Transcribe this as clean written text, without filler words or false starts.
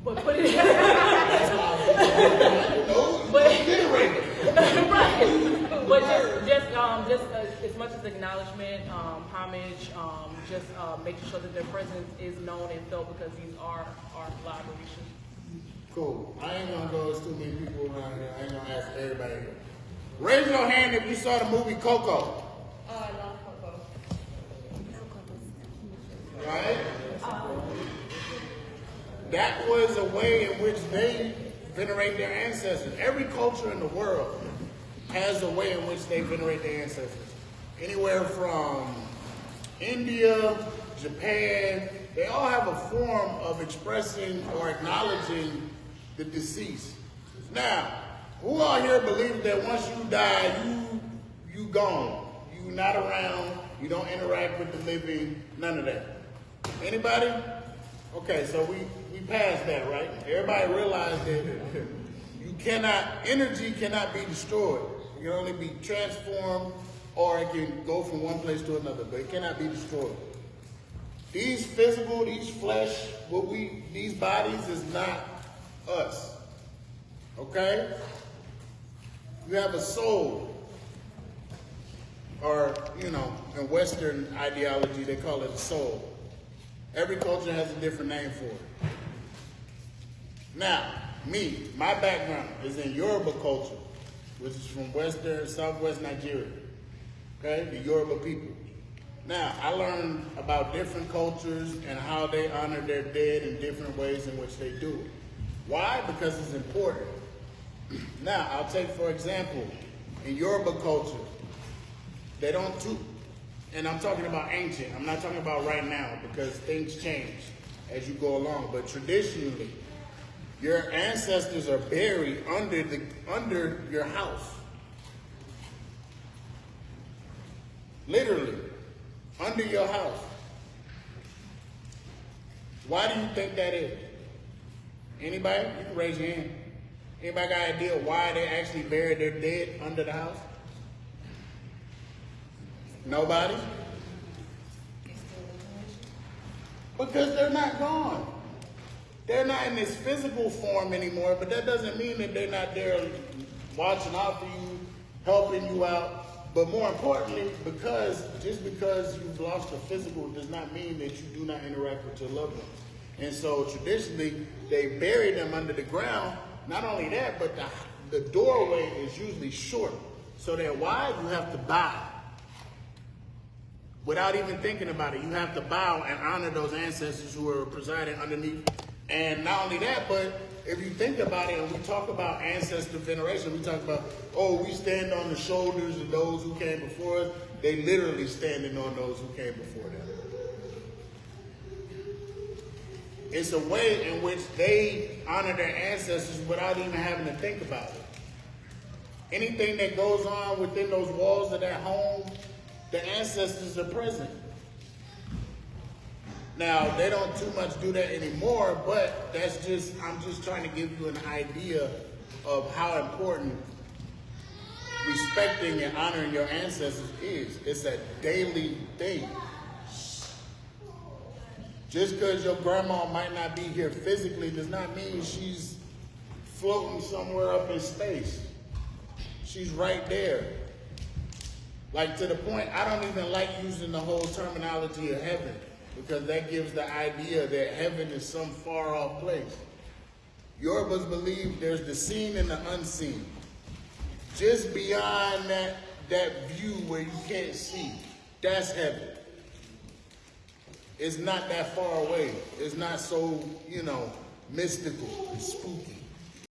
But put it but just as much as acknowledgement, homage, just making sure that their presence is known and felt because these are our collaborations. Cool. I ain't gonna go as too many people around here. I ain't gonna ask everybody. Raise your hand if you saw the movie Coco. I love Coco. Right? That was a way in which they venerate their ancestors. Every culture in the world has a way in which they venerate their ancestors. Anywhere from India, Japan, they all have a form of expressing or acknowledging the deceased. Now, who out here believes that once you die, you gone? You not around, you don't interact with the living, none of that. Anybody? Okay, so we passed that, right? Everybody realized that energy cannot be destroyed. It can only be transformed, or it can go from one place to another, but it cannot be destroyed. These physical, these flesh, these bodies is not us. Okay? You have a soul. Or, in Western ideology, they call it a soul. Every culture has a different name for it. Now, my background is in Yoruba culture, which is from southwest Nigeria. Okay? The Yoruba people. Now, I learned about different cultures and how they honor their dead in different ways in which they do it. Why? Because it's important. Now, I'll take, for example, in Yoruba culture, they don't toot. And I'm talking about ancient. I'm not talking about right now because things change as you go along. But traditionally, your ancestors are buried under your house. Literally, under your house. Why do you think that is? Anybody? You can raise your hand. Anybody got an idea why they actually buried their dead under the house? Nobody? Because they're not gone. They're not in this physical form anymore, but that doesn't mean that they're not there watching out for you, helping you out. But more importantly, just because you've lost the physical does not mean that you do not interact with your loved ones. And so traditionally, they bury them under the ground. Not only that, but the doorway is usually short. So that why you have to bow. Without even thinking about it, you have to bow and honor those ancestors who are presiding underneath. And not only that, but if you think about it, and we talk about ancestor veneration, we talk about, we stand on the shoulders of those who came before us. They literally standing on those who came before them. It's a way in which they honor their ancestors without even having to think about it. Anything that goes on within those walls of that home, the ancestors are present. Now, they don't too much do that anymore, but I'm just trying to give you an idea of how important respecting and honoring your ancestors is. It's a daily thing. Just because your grandma might not be here physically does not mean she's floating somewhere up in space. She's right there. Like, to the point, I don't even like using the whole terminology of heaven, because that gives the idea that heaven is some far off place. Yorubas believe there's the seen and the unseen. Just beyond that view where you can't see, that's heaven. It's not that far away. It's not so, mystical and spooky.